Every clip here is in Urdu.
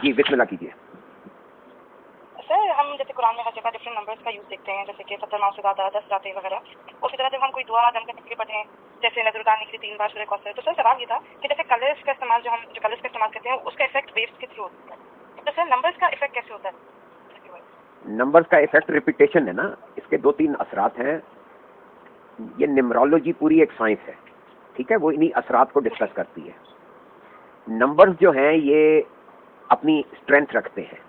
جی بسم اللہ کیجیے. سر ہم جیسے قرآن میں ہر جگہ ڈفرینٹ نمبرز کا یوز دیکھتے ہیں، جیسے کہ 70 9 سے زیادہ 10 جاتے وغیرہ. اسی طرح جب ہم کوئی دعا دم کرنے کے لیے پڑھتے ہیں، جیسے نظر اتارنے کے لیے 3 بار سورہ کوثر، تو سر سوال یہ تھا کہ جیسے کلرس کا استعمال جو کلرس کا استعمال کرتے ہیں اس کا افیکٹ ویوز کے تھرو ہوتا ہے، تو سر نمبرز کا افیکٹ کیسے ہوتا ہے؟ نمبرز کا افیکٹ ریپیٹیشن ہے نا، اس کے 2-3 اثرات ہیں. یہ نیمرولوجی پوری ایک سائنس ہے، ٹھیک ہے، وہ انہی اثرات کو ڈسکس کرتی ہے. نمبرز جو ہیں یہ اپنی اسٹرینتھ رکھتے ہیں.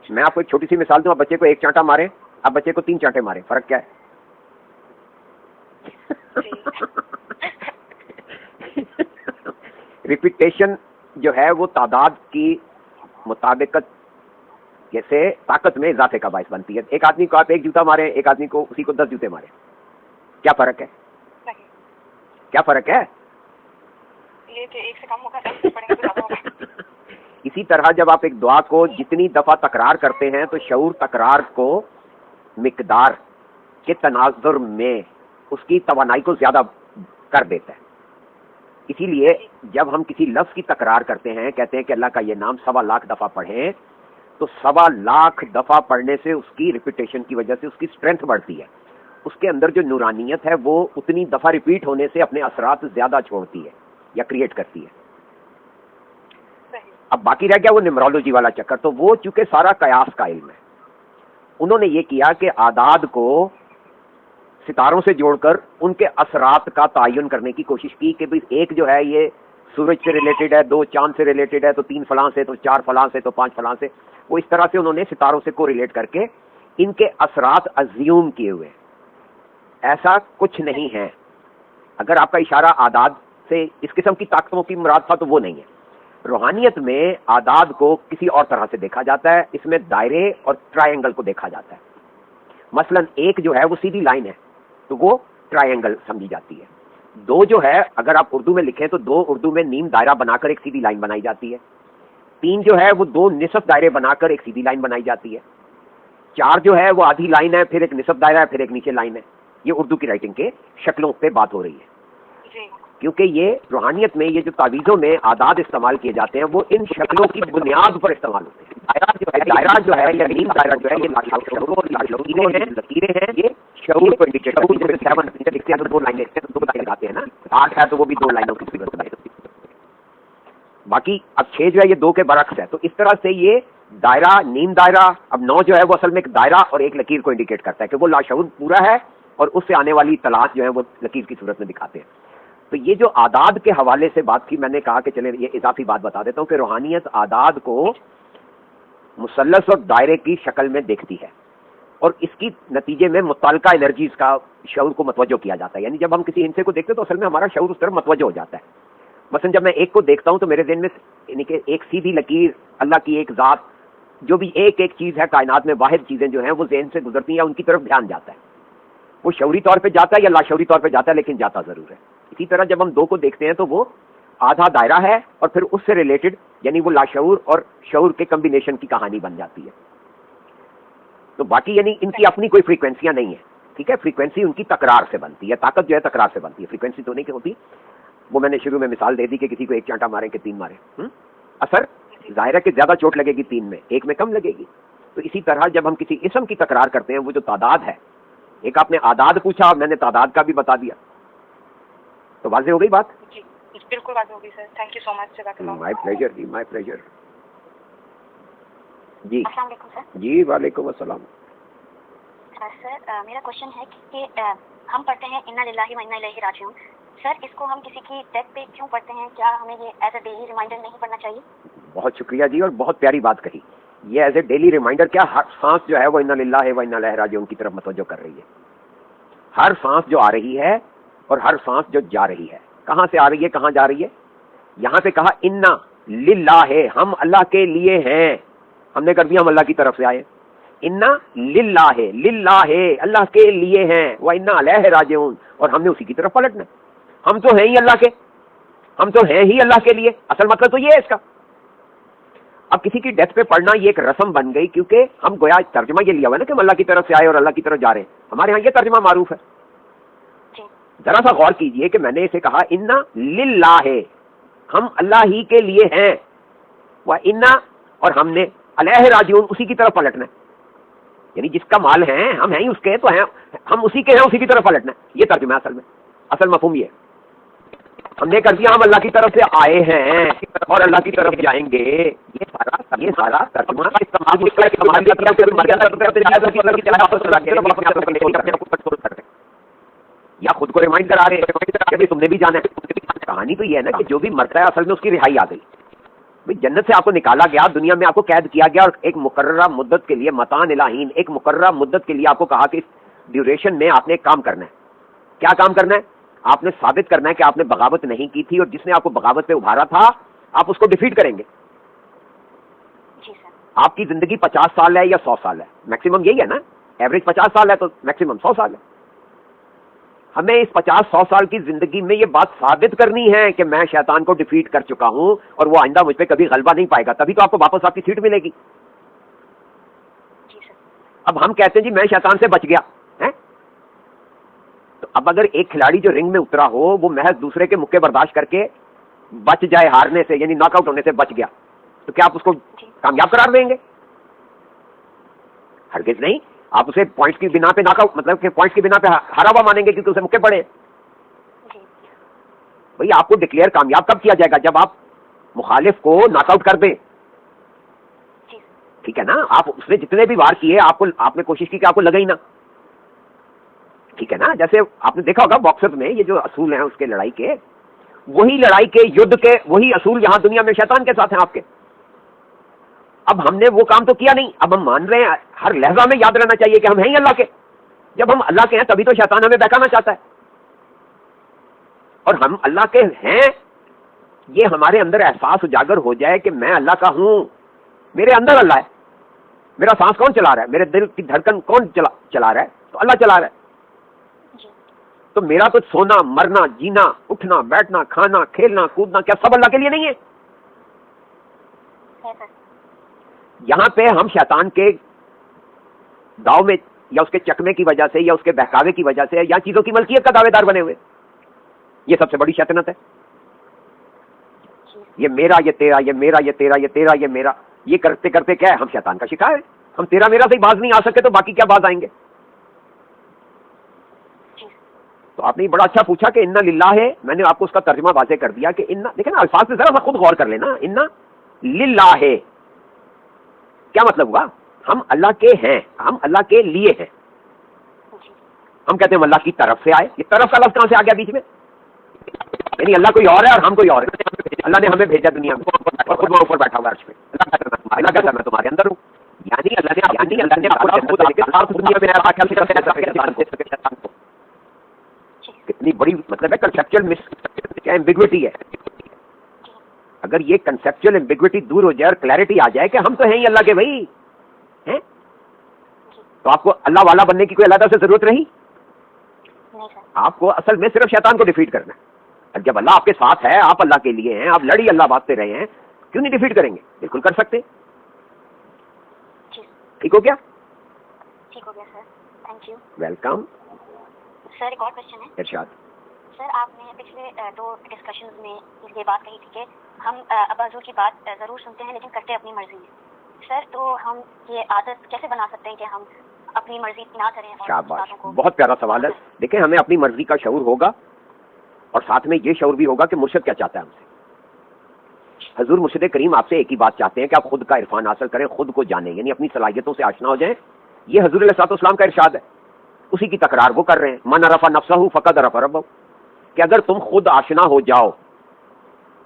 میں آپ کو ایک چھوٹی سی مثال دوں، آپ بچے کو 1 چانٹا ماریں، آپ بچے کو 3 چانٹے ماریں، فرق کیا ہے؟ ریپیٹیشن جو ہے وہ تعداد کی مطابقت جیسے طاقت میں اضافے کا باعث بنتی ہے. ایک آدمی کو آپ 1 جوتا ماریں، ایک آدمی کو اسی کو 10 جوتے ماریں، کیا فرق ہے؟ کیا فرق ہے؟ یہ کہ ایک سے کم ہوگا، 10 سے پڑھیں گے تو زیادہ ہوگا. اسی طرح جب آپ ایک دعا کو جتنی دفعہ تکرار کرتے ہیں تو شعور تکرار کو مقدار کے تناظر میں اس کی توانائی کو زیادہ کر دیتا ہے. اسی لیے جب ہم کسی لفظ کی تکرار کرتے ہیں، کہتے ہیں کہ اللہ کا یہ نام 1.25 لاکھ دفعہ پڑھیں، تو 1.25 لاکھ دفعہ پڑھنے سے اس کی ریپیٹیشن کی وجہ سے اس کی اسٹرینتھ بڑھتی ہے. اس کے اندر جو نورانیت ہے وہ اتنی دفعہ ریپیٹ ہونے سے اپنے اثرات زیادہ چھوڑتی ہے یا کریٹ کرتی ہے. اب باقی رہ گیا وہ نیمرولوجی والا چکر. تو وہ چونکہ سارا قیاس کا علم ہے، انہوں نے یہ کیا کہ اعداد کو ستاروں سے جوڑ کر ان کے اثرات کا تعین کرنے کی کوشش کی کہ بھئی ایک جو ہے یہ سورج سے ریلیٹڈ ہے، 2 چاند سے ریلیٹڈ ہے، تو 3 فلاں سے، تو 4 فلاں سے، تو 5 فلاں سے. وہ اس طرح سے انہوں نے ستاروں سے کو ریلیٹ کر کے ان کے اثرات ازیوم کیے ہوئے. ایسا کچھ نہیں ہے. اگر آپ کا اشارہ اعداد سے اس قسم کی طاقتوں کی مراد تھا تو وہ نہیں ہے. روحانیت میں اعداد کو کسی اور طرح سے دیکھا جاتا ہے. اس میں دائرے اور ٹرائنگل کو دیکھا جاتا ہے. مثلا 1 جو ہے وہ سیدھی لائن ہے تو وہ ٹرائنگل سمجھی جاتی ہے. 2 جو ہے اگر آپ اردو میں لکھیں تو 2 اردو میں نیم دائرہ بنا کر ایک سیدھی لائن بنائی جاتی ہے. 3 جو ہے وہ 2 نصف دائرے بنا کر ایک سیدھی لائن بنائی جاتی ہے. 4 جو ہے وہ آدھی لائن ہے، پھر ایک نصف دائرہ ہے، پھر ایک نیچے لائن ہے. یہ اردو کی رائٹنگ کے شکلوں پہ بات ہو رہی ہے. کیونکہ یہ روحانیت میں یہ جو تعویذوں میں اعداد استعمال کیے جاتے ہیں وہ ان شکلوں کی بنیاد پر استعمال ہوتے ہیں. دائرہ جو ہے یا نیم دائرہ جو ہے یہ لکیریں ہیں، یہ شعور کو انڈیکیٹ کرتی ہیں. 7 لکھتے ہیں تو 2 لائنیں 2 لائنیں لگاتے ہیں نا. 8 ہے تو وہ بھی 2 لائنوں کی صورت ہے. باقی اب 6 جو ہے یہ 2 کے برعکس ہے. تو اس طرح سے یہ دائرہ، نیم دائرہ، اب 9 جو ہے وہ اصل میں ایک دائرہ اور ایک لکیر کو انڈیکیٹ کرتا ہے کہ وہ لاشعور پورا ہے اور اس سے آنے والی اطلاعات جو ہے وہ لکیر کی صورت میں دکھاتے ہیں. تو یہ جو اعداد کے حوالے سے بات کی، میں نے کہا کہ چلیں یہ اضافی بات بتا دیتا ہوں کہ روحانیت اعداد کو مثلث اور دائرے کی شکل میں دیکھتی ہے اور اس کی نتیجے میں متعلقہ انرجیز کا شعور کو متوجہ کیا جاتا ہے. یعنی جب ہم کسی ہندسے کو دیکھتے ہیں تو اصل میں ہمارا شعور اس طرف متوجہ ہو جاتا ہے. مثلا جب میں ایک کو دیکھتا ہوں تو میرے ذہن میں یعنی کہ ایک سیدھی لکیر، اللہ کی ایک ذات، جو بھی ایک چیز ہے کائنات میں، واحد چیزیں جو ہیں وہ ذہن سے گزرتی ہیں یا ان کی طرف دھیان جاتا ہے. وہ شعوری طور پہ جاتا ہے یا لاشعوری طور پہ جاتا ہے، لیکن جاتا ضرور ہے. اسی طرح جب ہم 2 کو دیکھتے ہیں تو وہ آدھا دائرہ ہے اور پھر اس سے ریلیٹڈ یعنی وہ لاشعور اور شعور کے کمبینیشن کی کہانی بن جاتی ہے. تو باقی یعنی ان کی اپنی کوئی فریکوینسیاں نہیں ہیں، ٹھیک ہے. فریکوینسی ان کی تکرار سے بنتی ہے. طاقت جو ہے تکرار سے بنتی ہے، فریکوینسی تو نہیں کہ ہوتی. وہ میں نے شروع میں مثال دے دی کہ کسی کو 1 چانٹا ماریں کہ 3 ماریں. اثر ظاہر ہے کہ زیادہ چوٹ لگے گی 3 میں، 1 میں کم لگے گی. تو اسی طرح جب ہم کسی اسم کی تکرار کرتے ہیں، وہ جو تعداد ہے، ایک آپ نے اعداد پوچھا اور میں نے تعداد کا بھی بتا دیا، تو واضح ہو گئی بات؟ جی بالکل واضح ہوگی sir. Thank you so much. My pleasure جی، مائی پلیجر جی. السلام علیکم سر. جی وعلیکم السلام. سر میرا کوشچن ہے کہ ہم پڑھتے ہیں انا للہ و انا الیہ راجعون. سر اس کو ہم کسی کی ڈیتھ پہ کیوں پڑھتے ہیں؟ کیا ہمیں یہ ایز اے ڈیلی ریمائنڈر نہیں پڑھنا چاہیے؟ بہت شکریہ جی، اور بہت پیاری بات کہی. یہ ایز اے ڈیلی ریمائنڈر کیا، ہر سانس جو ہے وہ انا للہ و انا الیہ راجعون کی طرف متوجہ کر رہی ہے. ہر سانس جو آ رہی ہے اور ہر سانس جو جا رہی ہے، کہاں سے آ رہی ہے، کہاں جا رہی ہے؟ یہاں سے کہا انا للہ ہے، ہم اللہ کے لیے ہیں. ہم نے کر دیا ہم اللہ کی طرف سے آئے. انا للہ ہے، للہ ہے اللہ کے لیے ہیں، و انا الیہ راجعون، اور ہم نے اسی کی طرف پلٹنا. ہم تو ہیں ہی اللہ کے، ہم تو ہیں ہی اللہ کے لیے. اصل مطلب تو یہ ہے اس کا. اب کسی کی ڈیتھ پہ پڑھنا یہ ایک رسم بن گئی، کیونکہ ہم گویا ترجمہ یہ لیا ہوا ہے نا کہ ہم اللہ کی طرف سے آئے اور اللہ کی طرف جا رہے ہیں. ہمارے ہاں یہ ترجمہ معروف ہے. ذرا سا غور کیجئے کہ میں نے اسے کہا انا للہ ہے، ہم اللہ ہی کے لیے ہیں. وَإِنَّا اور ہم نے علیہ راجعون اسی کی طرف پلٹنا ہے، یعنی جس کا مال ہے ہم ہیں اس کے، تو ہیں ہم اسی کے ہیں، اسی کی طرف پلٹنا ہے. یہ ترجمہ ہے اصل مفہوم یہ ہے. ہم نے کر دیا ہم اللہ کی طرف سے آئے ہیں اور اللہ کی طرف جائیں گے. یہ سارا ترجمہ یا خود کو ریمائنڈ کرا رہے کہ تم نے بھی جانا ہے. کہانی تو یہ ہے نا کہ جو بھی مرتا ہے اصل میں اس کی رہائی آ گئی. بھائی جنت سے آپ کو نکالا گیا، دنیا میں آپ کو قید کیا گیا، اور ایک مقررہ مدت کے لیے متان الہین، ایک مقررہ مدت کے لیے آپ کو کہا کہ اس ڈیوریشن میں آپ نے ایک کام کرنا ہے. کیا کام کرنا ہے؟ آپ نے ثابت کرنا ہے کہ آپ نے بغاوت نہیں کی تھی، اور جس نے آپ کو بغاوت پہ ابھارا تھا آپ اس کو ڈیفیٹ کریں گے. آپ کی زندگی 50 سال ہے یا 100 سال ہے، میکسیمم یہی ہے نا، ایوریج 50 سال ہے تو میکسیمم 100 سال ہے. ہمیں اس 50-100 سال کی زندگی میں یہ بات ثابت کرنی ہے کہ میں شیطان کو ڈیفیٹ کر چکا ہوں اور وہ آئندہ مجھ پہ کبھی غلبہ نہیں پائے گا، تبھی تو آپ کو واپس آپ کی سیٹ ملے گی. اب ہم کہتے ہیں جی میں شیطان سے بچ گیا ہے، تو اب اگر ایک کھلاڑی جو رنگ میں اترا ہو وہ محض دوسرے کے مکے برداشت کر کے بچ جائے ہارنے سے، یعنی ناک آؤٹ ہونے سے بچ گیا، تو کیا آپ اس کو کامیاب قرار دیں گے؟ ہرگز نہیں. آپ اسے پوائنٹس کی بنا پہ ناک آؤٹ، مطلب کہ پوائنٹس کی بنا پہ ہرا ہوا مانیں گے کیونکہ اسے مکے پڑے. بھئی آپ کو ڈکلیئر کامیاب کب کیا جائے گا؟ جب آپ مخالف کو ناک آؤٹ کر دیں. ٹھیک ہے نا، آپ اس نے جتنے بھی وار کیے آپ نے کوشش کی کہ آپ کو لگے ہی نا. ٹھیک ہے نا، جیسے آپ نے دیکھا ہوگا باکسر میں یہ جو اصول ہیں اس کے لڑائی کے، وہی لڑائی کے یدھ کے وہی اصول یہاں دنیا میں شیطان کے ساتھ ہیں آپ کے. اب ہم نے وہ کام تو کیا نہیں، اب ہم مان رہے ہیں. ہر لہجہ میں یاد رہنا چاہیے کہ ہم ہیں ہی اللہ کے. جب ہم اللہ کے ہیں تبھی تو شیطان ہمیں بہکانا چاہتا ہے. اور ہم اللہ کے ہیں، یہ ہمارے اندر احساس اجاگر ہو جائے کہ میں اللہ کا ہوں، میرے اندر اللہ ہے. میرا سانس کون چلا رہا ہے؟ میرے دل کی دھڑکن کون چلا رہا ہے؟ تو اللہ چلا رہا ہے. تو میرا تو سونا مرنا جینا اٹھنا بیٹھنا کھانا کھیلنا کودنا کیا سب اللہ کے لیے نہیں ہے؟ یہاں پہ ہم شیطان کے داؤ میں یا اس کے چکمے کی وجہ سے یا اس کے بہکاوے کی وجہ سے یا چیزوں کی ملکیت کا دعوے دار بنے ہوئے. یہ سب سے بڑی شیطنت ہے. یہ میرا، یہ تیرا، یہ میرا، یہ تیرا، یہ تیرا، یہ میرا، یہ کرتے کرتے کیا ہے ہم شیطان کا شکار ہے. ہم تیرا میرا سے باز نہیں آ سکے تو باقی کیا باز آئیں گے؟ تو آپ نے بڑا اچھا پوچھا کہ انا للہ ہے. میں نے آپ کو اس کا ترجمہ واضح کر دیا کہ انا، دیکھیں نا الفاظ پہ ذرا خود غور کر لینا. انا للہ ہے کیا مطلب ہوا؟ ہم اللہ کے ہیں، ہم اللہ کے لیے ہیں. ہم کہتے ہیں ہم اللہ کی طرف سے آئے. یہ طرف کا لفظ کہاں سے آ گیا بیچ میں؟ یعنی اللہ کوئی اور ہے اور ہم کوئی اور ہے. اللہ نے ہمیں بھیجا دنیا میں اور خود وہاں اوپر بیٹھا ہوا عرش پہ. اللہ کا کرنا تمہارے اندر ہوں، یعنی اللہ نے آپ کو دنیا میں کتنی بڑی مطلب ہے کنسیپچل ایمبیگوٹی ہے. اگر یہ کنسیپچل ایمبیگوٹی دور ہو جائے اور کلیئرٹی آ جائے کہ ہم تو ہیں ہی اللہ کے بھائی ہیں، تو آپ کو اللہ والا بننے کی کوئی علیحدہ سے ضرورت رہی؟ آپ کو اصل میں صرف شیطان کو ڈیفیٹ کرنا ہے. اور جب اللہ آپ کے ساتھ ہے، آپ اللہ کے لیے ہیں، آپ لڑی اللہ بات سے رہے ہیں، کیوں نہیں ڈیفیٹ کریں گے؟ بالکل کر سکتے. ٹھیک ہو گیا؟ ٹھیک ہو گیا سر، تھینک یو. ویلکم. سر ایک اور کوشچن ہے. ارشاد. سر آپ نے پچھلے 2 ڈسکشنز میں یہ بات کہی تھی کہ ہم ابا حضور کی بات ضرور سنتے ہیں لیکن کرتے اپنی مرضی ہے. سر تو ہم یہ عادت کیسے بنا سکتے ہیں کہ ہم اپنی مرضی نہ کریں؟ شاباش، بہت پیارا سوال ہے. دیکھیں ہمیں اپنی مرضی کا شعور ہوگا اور ساتھ میں یہ شعور بھی ہوگا کہ مرشد کیا چاہتا ہے ہم سے. حضور مرشد کریم آپ سے ایک ہی بات چاہتے ہیں کہ آپ خود کا عرفان حاصل کریں، خود کو جانیں، یعنی اپنی صلاحیتوں سے آشنا ہو جائیں. یہ حضور علیہ الصلوۃ والسلام کا ارشاد ہے، اسی کی تکرار وہ کر رہے ہیں. من عرف نفسہ فقد عرف ربہ، کہ اگر تم خود آشنا ہو جاؤ،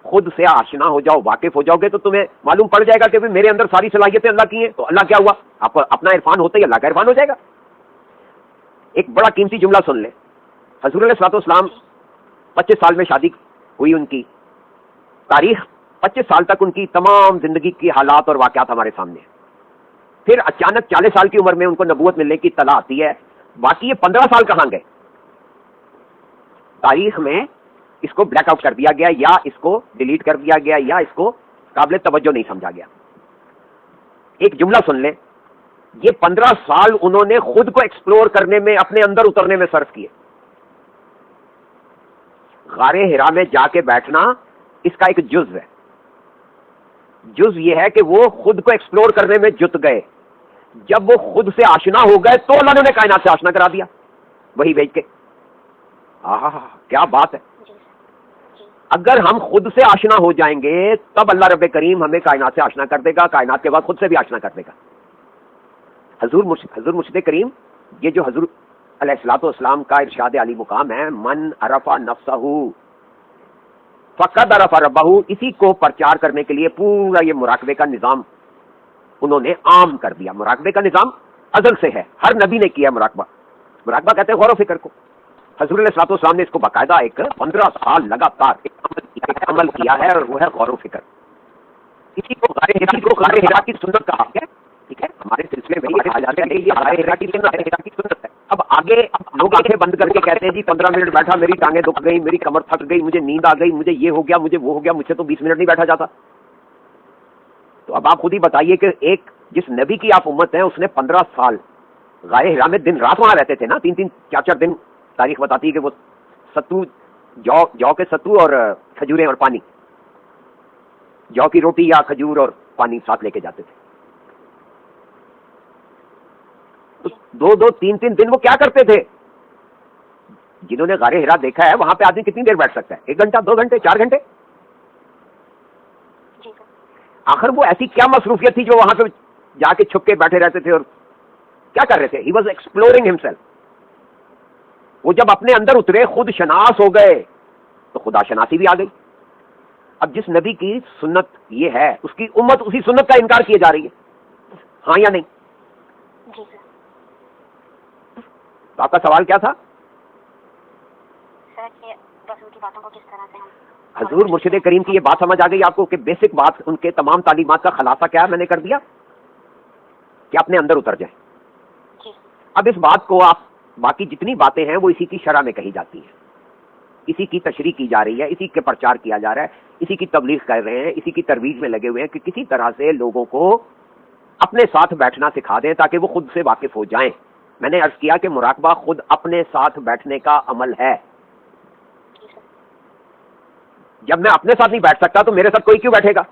خود سے آشنا ہو جاؤ، واقف ہو جاؤ گے تو تمہیں معلوم پڑ جائے گا کہ میرے اندر ساری صلاحیتیں اللہ کی ہیں. تو اللہ کیا ہوا؟ آپ کو اپنا عرفان ہوتا ہی اللہ کا عرفان ہو جائے گا. ایک بڑا قیمتی جملہ سن لیں. حضور علیہ الصلوۃ والسلام 25 سال میں شادی ہوئی ان کی تاریخ، 25 سال تک ان کی تمام زندگی کی حالات اور واقعات ہمارے سامنے ہیں. پھر اچانک 40 سال کی عمر میں ان کو نبوت ملنے کی اطلاع آتی ہے. باقی یہ 15 سال کہاں گئے؟ تاریخ میں اس کو بلیک آؤٹ کر دیا گیا، یا اس کو ڈیلیٹ کر دیا گیا، یا اس کو قابل توجہ نہیں سمجھا گیا. ایک جملہ سن لیں، یہ 15 سال انہوں نے خود کو ایکسپلور کرنے میں، اپنے اندر اترنے میں صرف کیے. غار ہرا میں جا کے بیٹھنا اس کا ایک جزو ہے. جز یہ ہے کہ وہ خود کو ایکسپلور کرنے میں جت گئے. جب وہ خود سے آشنا ہو گئے تو اللہ نے کائنات سے آشنا کرا دیا وہی بھیج کے. کیا بات ہے. اگر ہم خود سے آشنا ہو جائیں گے تب اللہ رب کریم ہمیں کائنات سے آشنا کر دے گا, کائنات کے بعد خود سے بھی آشنا کر دے گا. حضور مرشد کریم, یہ جو حضور علیہ الصلوۃ والسلام کا ارشاد علی مقام ہے, من عرف نفسہ فقد عرف ربہ, اسی کو پرچار کرنے کے لیے پورا یہ مراقبے کا نظام انہوں نے عام کر دیا. مراقبے کا نظام ازل سے ہے, ہر نبی نے کیا مراقبہ. مراقبہ کہتے ہیں غور و فکر کو. حضور علیہ الصلوۃ والسلام نے اس کو باقاعدہ ایک 15 سال لگاتار ایک عمل کیا ہے, اور وہ ہے غور و فکر. اسی کو غار حرا کی سنت کہا ہے. ٹھیک ہے, ہمارے سلسلے میں یہ کہا جاتا ہے کہ یہ غار حرا کی سنت ہے. اب آگے لوگ آنکھیں بند کر کے کہتے ہیں جی 15 منٹ بیٹھا, میری ٹانگیں دکھ گئی, میری کمر تھک گئی, مجھے نیند آ گئی, مجھے یہ ہو گیا, مجھے وہ ہو گیا, مجھ سے تو 20 منٹ نہیں بیٹھا جاتا. تو اب آپ خود ہی بتائیے کہ ایک جس نبی کی آپ امت ہیں اس نے 15 سال غار حرا میں دن رات وہاں رہتے تھے نا, 3-3 4-4 دن. تاریخ بتاتی ہے کہ وہ ستو جو کے ستو اور کھجوریں اور پانی, جو کی روٹی یا کھجور اور پانی ساتھ لے کے جاتے تھے. تو 2-2 3-3 دن وہ کیا کرتے تھے؟ جنہوں نے غار حرا دیکھا ہے وہاں پہ آدمی کتنی دیر بیٹھ سکتا ہے؟ 1 گھنٹہ, 2 گھنٹے, 4 گھنٹے. آخر وہ ایسی کیا مصروفیت تھی جو وہاں پہ جا کے چھپ کے بیٹھے رہتے تھے اور کیا کر رہے تھے؟ He was exploring himself. وہ جب اپنے اندر اترے, خود شناس ہو گئے, تو خدا شناسی بھی آ گئی. اب جس نبی کی سنت یہ ہے, اس کی امت اسی سنت کا انکار کیے جا رہی ہے, ہاں یا نہیں؟ تو آپ کا سوال کیا تھا؟ حضور مرشد کریم کی یہ بات سمجھ آ گئی آپ کو کہ بیسک بات ان کے تمام تعلیمات کا خلاصہ کیا ہے؟ میں نے کر دیا کہ اپنے اندر اتر جائیں. اب اس بات کو آپ باقی جتنی باتیں ہیں وہ اسی کی شرح میں کہی جاتی ہیں, اسی کی تشریح کی جا رہی ہے, اسی کے پرچار کیا جا رہا ہے, اسی کی تبلیغ کر رہے ہیں, اسی کی ترویج میں لگے ہوئے ہیں کہ کسی طرح سے لوگوں کو اپنے ساتھ بیٹھنا سکھا دیں تاکہ وہ خود سے واقف ہو جائیں. میں نے عرض کیا کہ مراقبہ خود اپنے ساتھ بیٹھنے کا عمل ہے. جب میں اپنے ساتھ نہیں بیٹھ سکتا تو میرے ساتھ کوئی کیوں بیٹھے گا؟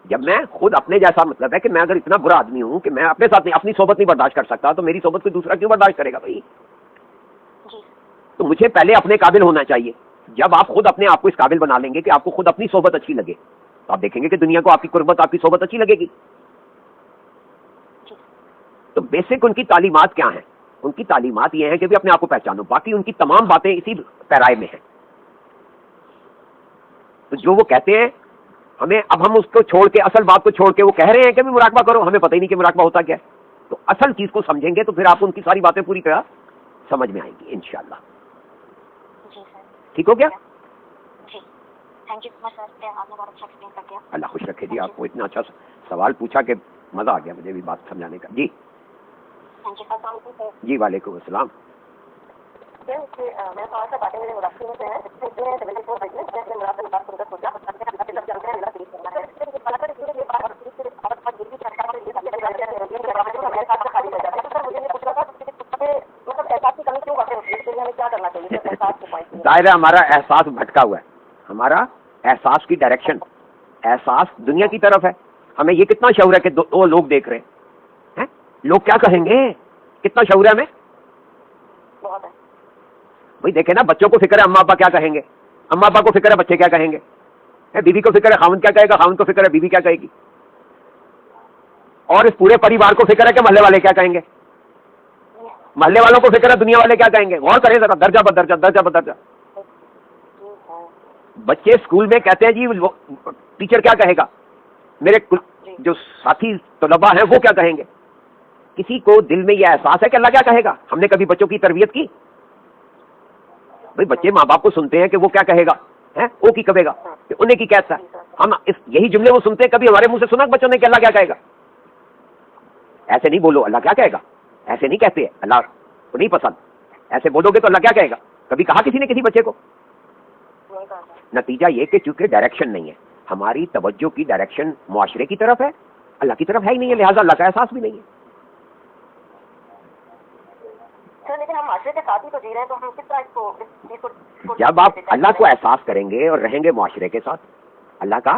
جب میں خود اپنے جیسا, مطلب ہے کہ میں اگر اتنا برا آدمی ہوں کہ میں اپنے ساتھ اپنی صحبت نہیں برداشت کر سکتا تو میری صحبت کوئی دوسرا کیوں برداشت کرے گا بھائی؟ تو مجھے پہلے اپنے قابل ہونا چاہیے. جب آپ خود اپنے آپ کو اس قابل بنا لیں گے کہ آپ کو خود اپنی صحبت اچھی لگے تو آپ دیکھیں گے کہ دنیا کو آپ کی قربت, آپ کی صحبت اچھی لگے گی. تو بیسک ان کی تعلیمات کیا ہیں؟ ان کی تعلیمات یہ ہیں کہ بھی اپنے آپ کو پہچانو. باقی ان کی تمام باتیں اسی پیرائے میں ہیں. تو جو وہ کہتے ہیں ہمیں, اب ہم اس کو چھوڑ کے, اصل بات کو چھوڑ کے وہ کہہ رہے ہیں کہ بھی مراقبہ کرو, ہمیں پتہ ہی نہیں کہ مراقبہ ہوتا کیا ہے. تو اصل چیز کو سمجھیں گے تو پھر آپ ان کی ساری باتیں پوری طرح سمجھ میں آئیں گی انشاءاللہ. ٹھیک ہو گیا؟ اللہ خوش رکھے جی. آپ کو اتنا اچھا سوال پوچھا کہ مزہ آ گیا مجھے بھی بات سمجھانے کا. جی جی وعلیکم السلام. ظاہر ہے ہمارا احساس بھٹکا ہوا ہے, ہمارا احساس کی ڈائریکشن, احساس دنیا کی طرف ہے. ہمیں یہ کتنا شعور ہے کہ دو لوگ دیکھ رہے ہیں, لوگ کیا کہیں گے, کتنا شعور ہے ہمیں بھائی. دیکھیں نا, بچوں کو فکر ہے اماں ابا کیا کہیں گے, اماں ابا کو فکر ہے بچے کیا کہیں گے, بیوی کو فکر ہے خاوند کیا کہے گا, خاوند کو فکر ہے بیوی کیا کہے گی, اور اس پورے پریوار کو فکر ہے کہ محلے والے کیا کہیں گے, محلے والوں کو فکر ہے دنیا والے کیا کہیں گے. غور کریں ذرا, درجہ بدرجہ درجہ بدرجہ. بچے اسکول میں کہتے ہیں جی ٹیچر کیا کہے گا, میرے جو ساتھی طلباء ہیں وہ کیا کہیں گے. کسی کو دل میں یہ احساس ہے کہ اللہ کیا کہے گا؟ ہم نے کبھی بچوں کی تربیت کی؟ بھائی بچے ماں باپ کو سنتے ہیں کہ وہ کیا کہے گا, وہ کی کہے گا, کہ انہیں کی کہتا ہے. ہم یہی جملے وہ سنتے ہیں, کبھی ہمارے منہ سے سنا بچوں نے کہ اللہ کیا کہے گا؟ ایسے نہیں بولو, اللہ کیا کہے گا, ایسے نہیں کہتے, اللہ کو نہیں پسند. ایسے بولو گے تو اللہ کیا کہے گا؟ کبھی کہا کسی نے کسی بچے کو؟ نتیجہ یہ کہ چونکہ ڈائریکشن نہیں ہے, ہماری توجہ کی ڈائریکشن معاشرے کی طرف ہے, اللہ کی طرف ہے ہی نہیں ہے, لہٰذا اللہ کا احساس بھی نہیں ہے. لیکن ہم معاشرے کے ساتھ ہی تو جی رہے ہیں, تو ہم کس طرح اس کو جب آپ اللہ کو احساس کریں گے اور رہیں گے معاشرے کے ساتھ, اللہ کا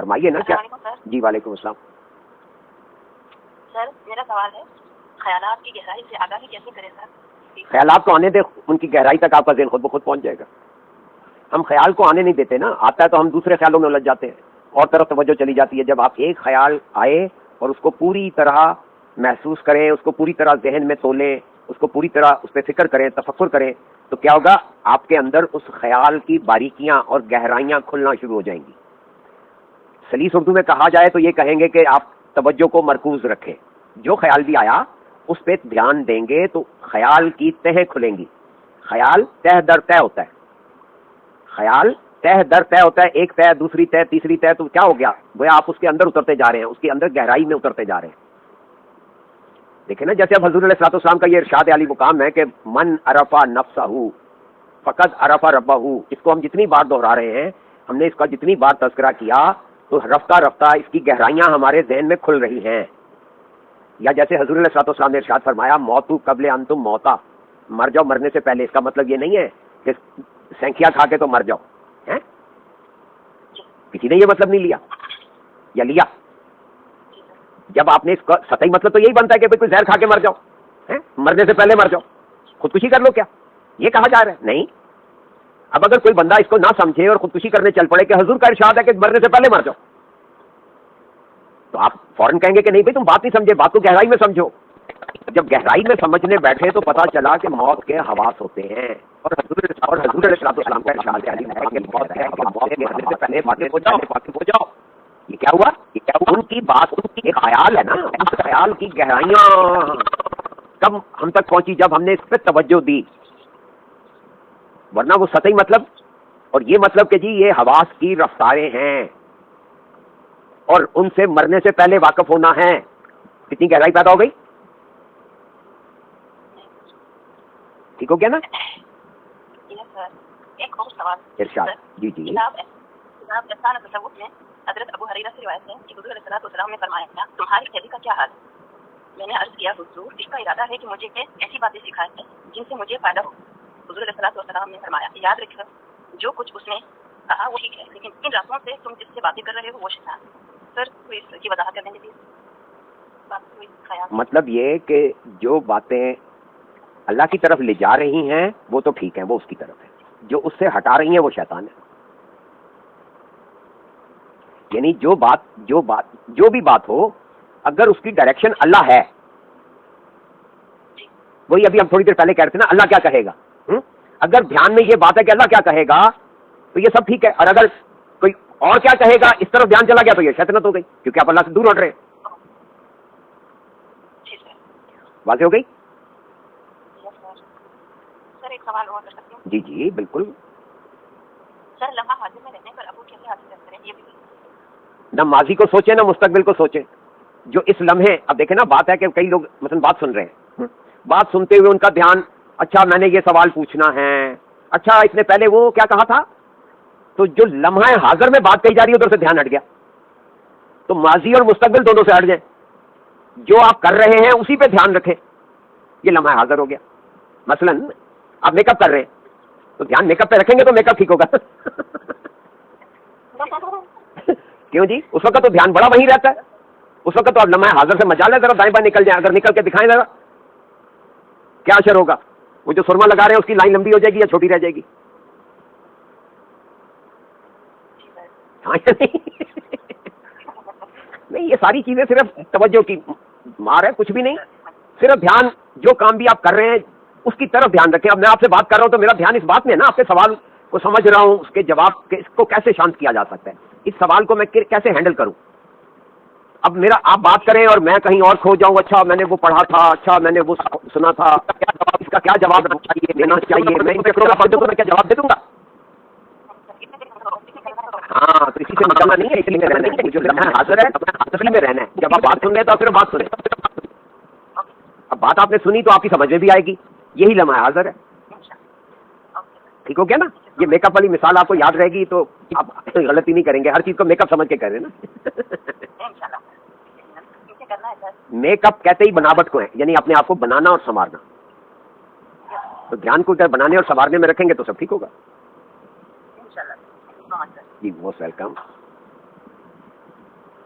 فرمائیے نا کیا. السلام علیکم سر. جی وعلیکم السلام. سر میرا سوال ہے خیالات کی گہرائی سے آگاہی کیسے کریں سر؟ خیالات کو آنے دیں, ان کی گہرائی تک آپ کا ذہن خود بخود پہنچ جائے گا. ہم خیال کو آنے نہیں دیتے نا, آتا ہے تو ہم دوسرے خیالوں میں الجھ جاتے ہیں اور طرف توجہ چلی جاتی ہے. جب آپ ایک خیال آئے اور اس کو پوری طرح محسوس کریں, اس کو پوری طرح ذہن میں تولیں, اس کو پوری طرح اس پہ فکر کریں, تفکر کریں, تو کیا ہوگا, آپ کے اندر اس خیال کی باریکیاں اور گہرائیاں کھلنا شروع ہو جائیں گی. سلیس اردو میں کہا جائے تو یہ کہیں گے کہ آپ توجہ کو مرکوز رکھیں. جو خیال بھی آیا اس پہ دھیان دیں گے تو خیال کی تہیں کھلیں گی. خیال تہ در تہ ہوتا ہے, خیال تہ در تہ ہوتا ہے, ایک تہ دوسری تہ تیسری تہ, تو کیا ہو گیا, گویا آپ اس کے اندر اترتے جا رہے ہیں, اس کے اندر گہرائی میں اترتے جا رہے ہیں. دیکھیں نا, جیسے اب حضور علیہ الصلوۃ والسلام کا یہ ارشاد علی مقام ہے کہ من عرفا نفسہ فقط عرفا ربہ. اس کو ہم جتنی بار دہرا رہے ہیں, ہم نے اس کا جتنی بار تذکرہ کیا, تو رفتہ رفتہ اس کی گہرائیاں ہمارے ذہن میں کھل رہی ہیں. یا جیسے حضور علیہ الصلوۃ والسلام نے ارشاد فرمایا موتو قبل انتم موتا, مر جاؤ مرنے سے پہلے. اس کا مطلب یہ نہیں ہے کہ سینکھیاں کھا کے تو مر جاؤ, ہیں؟ کسی نے یہ مطلب نہیں لیا, یا لیا؟ جب آپ نے اس کا سطحی مطلب تو یہی بنتا ہے کہ کوئی زہر کھا کے مر جاؤ, مرنے سے پہلے مر جاؤ, خودکشی کر لو, کیا یہ کہا جا رہا ہے؟ نہیں. اب اگر کوئی بندہ اس کو نہ سمجھے اور خودکشی کرنے چل پڑے کہ حضور کا ارشاد ہے کہ مرنے سے پہلے مر جاؤ, تو آپ فوراً کہیں گے کہ نہیں بھائی تم بات نہیں سمجھے, بات کو گہرائی میں سمجھو. جب گہرائی میں سمجھنے بیٹھے تو پتا چلا کہ موت کے حواس ہوتے ہیں, اور حضور علیہ السلام کا ارشاد ہے کہ موت ہے کہ موت کے مرنے سے پہلے واقف ہو جاؤ. یہ کیا ہوا, ان کی بات, ان کی ایک خیال ہے نا, اس خیال کی گہرائیاں کب ہم تک پہنچی جب ہم نے اس پہ توجہ دی. ورنہ وہ سطحی مطلب اور یہ مطلب کہ جی یہ حواس کی رفتاریں ہیں اور ان سے مرنے سے پہلے واقف ہونا ہے, کتنی گہرائی پیدا ہو گئی. ٹھیک ہو گیا نا. ایک اور سوال ارشاد. جی جی. کتاب احسان تصوف میں حضرت ابو ہریرہ سے روایت ہے کہ حضور علیہ الصلوۃ والسلام نے فرمایا تمہاری قیدی کا کیا حال ہے؟ میں نے عرض کیا حضور اس کا ارادہ ہے کہ مجھے ایسی باتیں سکھائیں جن سے مجھے فائدہ ہو. حضور علیہ الصلوۃ والسلام نے فرمایا یاد رکھو جو کچھ اس نے کہا وہ ٹھیک ہے, لیکن ان راستوں سے تم جس سے باتیں کر رہے ہو وہ شیطان. سر کوئی اس کی وضاحت کر دیں گے پلیز. مطلب یہ کہ جو باتیں اللہ کی طرف لے جا رہی ہیں وہ تو ٹھیک ہیں, وہ اس کی طرف ہے, جو اس سے ہٹا رہی ہیں وہ شیطان ہے. یعنی جو بھی بات ہو, اگر اس کی ڈائریکشن اللہ ہے, وہی ابھی ہم تھوڑی دیر پہلے کہہ رہے تھے نا اللہ کیا کہے گا, اگر دھیان میں یہ بات ہے کہ اللہ کیا کہے گا تو یہ سب ٹھیک ہے, اور اگر کوئی اور کیا کہے گا اس طرف دھیان چلا گیا تو یہ شیطنت ہو گئی, کیونکہ آپ اللہ سے دور ہٹ رہے ہیں. واضح ہو گئی. سر ایک سوال اور کر سکتی ہوں؟ جی جی بالکل. سر لمحہ حاضر میں رہنے پر ابو کیسے حاصل کریں یہ بھی نہ ماضی کو سوچیں نہ مستقبل کو سوچیں, جو اس لمحے. اب دیکھیں نا, بات ہے کہ کئی لوگ مثلا بات سن رہے ہیں, بات سنتے ہوئے ان کا دھیان, اچھا میں نے یہ سوال پوچھنا ہے, اچھا اس نے پہلے وہ کیا کہا تھا, تو جو لمحہ حاضر میں بات کہی جا رہی ہے ادھر سے دھیان ہٹ گیا, تو ماضی اور مستقبل دونوں سے ہٹ جائیں, جو آپ کر رہے ہیں اسی پہ دھیان رکھیں, یہ لمحہ حاضر ہو گیا. مثلا آپ میک اپ کر رہے ہیں تو دھیان میک اپ پہ رکھیں گے تو میک اپ ٹھیک ہوگا. کیوں جی, اس وقت تو دھیان بڑا وہیں رہتا ہے, اس وقت تو آپ لمحہ حاضر سے مجال ہے, ذرا دائیں بائیں نکل جائیں, اگر نکل کے دکھائیں ذرا کیا اثر ہوگا. وہ جو سرما لگا رہے ہیں اس کی لائن لمبی ہو جائے گی یا چھوٹی رہ جائے گی. نہیں, یہ ساری چیزیں صرف توجہ کی مار ہے, کچھ بھی نہیں. صرف دھیان, جو کام بھی آپ کر رہے ہیں اس کی طرف دھیان رکھیں. اب میں آپ سے بات کر رہا ہوں تو میرا دھیان اس بات میں ہے نا, آپ کے سوال کو سمجھ رہا ہوں, اس کے جواب اس کو کیسے شانت کیا جا سکتا ہے, اس سوال کو میں کیسے ہینڈل کروں. اب میرا آپ بات کریں اور میں کہیں اور کھو جاؤں, اچھا میں نے وہ پڑھا تھا, اچھا میں نے وہ سنا تھا, اس کا کیا جواب دینا چاہیے, میں ان فکروں کا پڑھ دوں تو میں کیا جواب دے دوں گا. ہاں, تو اسی سے نکلنا نہیں ہے, اس لیے رہنا ہے, جو لمحہ حاضر ہے اصلی میں رہنا ہے. جب آپ بات سن رہے ہیں تو صرف بات سنیں. اب بات آپ نے سنی تو آپ کی سمجھ میں بھی آئے گی, یہی لمحہ حاضر ہے. ٹھیک ہو گیا نا. یہ میک اپ والی مثال آپ کو یاد رہے گی تو آپ غلطی نہیں کریں گے, ہر چیز کو میک اپ سمجھ کے کر رہے ہیں نا. میک اپ کہتے ہی بناوٹ کو ہے, یعنی اپنے آپ کو بنانا اور سنوارنا. تو دھیان کو ادھر بنانے اور سنوارنے میں رکھیں گے تو سب ٹھیک ہوگا. جی موسٹ ویلکم.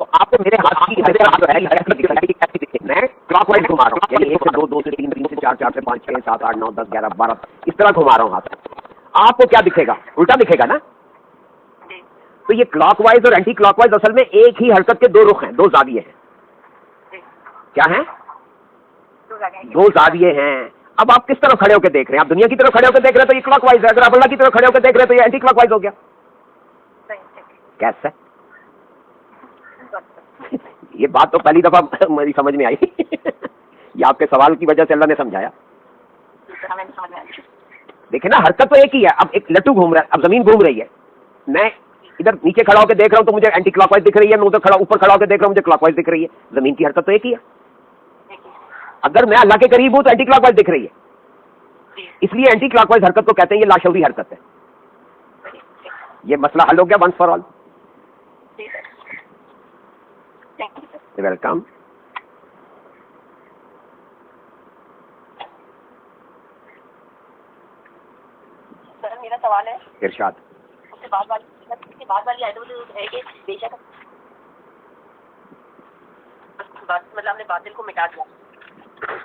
تو آپ کو میرے ہاتھ کی میں کلاک وائز گھما رہا ہوں، یعنی 1 سے 2، 2 سے 3، 3 سے 4، 4 سے 5، 6، 7، 8، 9، 10، 11، 12 اس طرح گھما رہا ہوں ہاتھ. آپ کو کیا دکھے گا؟ الٹا دکھے گا نا. تو یہ کلاک وائز اور اینٹی کلاک وائز اصل میں ایک ہی حرکت کے 2 رخ ہیں، 2 زاویے ہیں. کیا ہیں؟ 2 زاویے ہیں. اب آپ کس طرف کھڑے ہو کے دیکھ رہے ہیں؟ آپ دنیا کی طرف کھڑے ہو کے دیکھ رہے ہیں تو یہ کلاک وائز ہے، اگر آپ اللہ کی طرف کھڑے ہو کے دیکھ رہے ہیں تو یہ اینٹی کلاک وائز ہو گیا. کیسے؟ یہ بات تو پہلی دفعہ میری سمجھ میں آئی. یہ آپ کے سوال کی وجہ سے اللہ نے سمجھایا. دیکھیں نا، حرکت تو ایک ہی ہے. اب ایک لٹو گھوم رہا ہے، اب زمین گھوم رہی ہے، میں ادھر نیچے کھڑا ہو کے دیکھ رہا ہوں تو مجھے اینٹی کلاک وائز دکھ رہی ہے، میں ادھر اوپر کھڑا ہو کے دیکھ رہا ہوں مجھے کلاک وائز دکھ رہی ہے. زمین کی حرکت تو ایک ہی ہے. اگر میں اللہ کے قریب ہوں تو اینٹی کلاک وائز دکھ رہی ہے، اس لیے اینٹی کلاک وائز حرکت کو کہتے ہیں یہ لاشعوری حرکت ہے. یہ مسئلہ حل ہو گیا ونس فار آل. ویلکم. سر میرا سوال ہے ارشاد. اس کے بعد والی آیتوں میں ہے کہ بے شک مطلب ہم نے باطل کو مٹا دیا،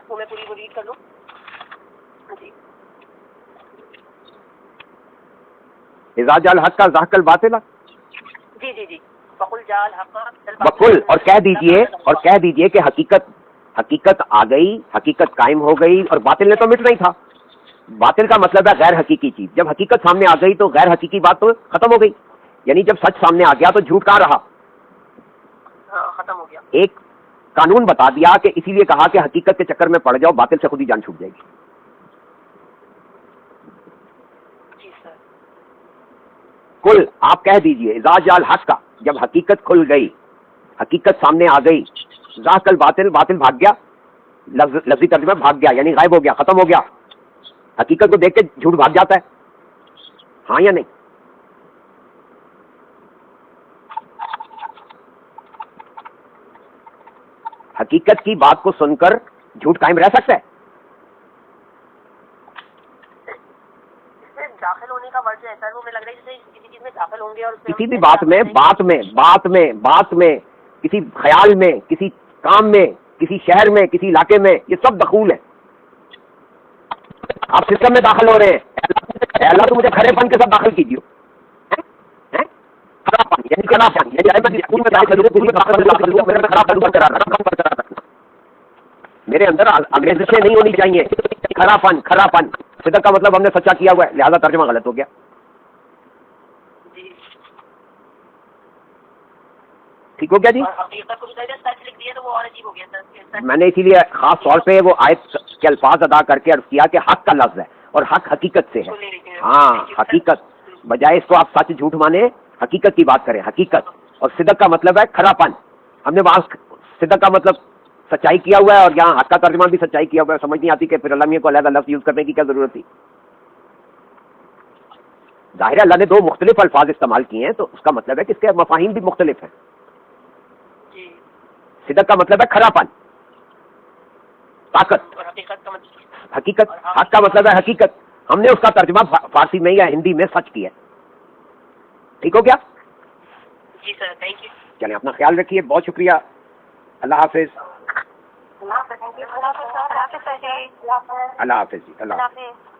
وہ میں پوری وہ ریڈ کر لوں. جی اذا جاء الحق کا زحق الباطل. جی جی جی بقول جاء الحق بقول، اور کہہ دیجئے کہ حقیقت آ گئی، حقیقت قائم ہو گئی اور باطل نے تو مٹنا ہی تھا. باطل کا مطلب ہے غیر حقیقی چیز. جب حقیقت سامنے آ گئی تو غیر حقیقی بات تو ختم ہو گئی. یعنی جب سچ سامنے آ گیا تو جھوٹ کہاں رہا؟ ختم ہو گیا. ایک قانون بتا دیا کہ اسی لیے کہا کہ حقیقت کے چکر میں پڑ جاؤ، باطل سے خود ہی جان چھوٹ جائے گی. جی سر. کل آپ کہہ دیجئے اذا جاء الحق کا، جب حقیقت کھل گئی، حقیقت سامنے آ گئی، زحق الباطل، باطل بھاگ گیا. لفظی ترجمہ بھاگ گیا یعنی غائب ہو گیا، ختم ہو گیا. حقیقت کو دیکھ کے جھوٹ بھاگ جاتا ہے، ہاں یا نہیں؟ حقیقت کی بات کو سن کر جھوٹ قائم رہ سکتا ہے؟ داخل ہونے کا ورڈ جو ہے سر وہ مجھے لگ رہا ہے جیسے کسی چیز میں داخل ہوں گے اور کسی بھی بات میں کسی خیال میں، کسی کام میں، کسی شہر میں، کسی علاقے میں، یہ سب دخول ہے. آپ سسٹم میں داخل ہو رہے ہیں، اے اللہ تو مجھے کھڑے پن کے ساتھ داخل کیجیے. میرے اندر انگریزشیں نہیں ہونی چاہیے. کھرا پن صدق کا مطلب ہم نے سچا کیا ہوا ہے، لہذا ترجمہ غلط ہو گیا. ٹھیک ہو گیا جی. میں نے اسی لیے خاص طور پہ وہ آیت کے الفاظ ادا کر کے عرض کیا کہ حق کا لفظ ہے اور حق حقیقت سے ہے. ہاں حقیقت، بجائے اس کو آپ سچ جھوٹ مانے حقیقت کی بات کریں. حقیقت اور صدق کا مطلب ہے کھرا پن. ہم نے وہاں صدق کا مطلب سچائی کیا ہوا ہے اور یہاں حق کا ترجمہ بھی سچائی کیا ہوا ہے. سمجھ نہیں آتی کہ پھر اللہ کو علیحدہ لفظ یوز کرنے کی کیا ضرورت تھی. ظاہر ہے اللہ نے 2 مختلف الفاظ استعمال کیے ہیں تو اس کا مطلب ہے کہ اس کے مفاہیم بھی مختلف ہیں. صدق کا مطلب ہے کھرا پن، طاقت. حقیقت، حق کا مطلب ہے حقیقت. ہم نے اس کا ترجمہ فارسی میں یا ہندی میں سچ کیا. ٹھیک ہو گیا جی سر. Thank you. چلیں اپنا خیال رکھیے، بہت شکریہ. اللہ حافظ. اللہ حافظ جی. اللہ حافظ.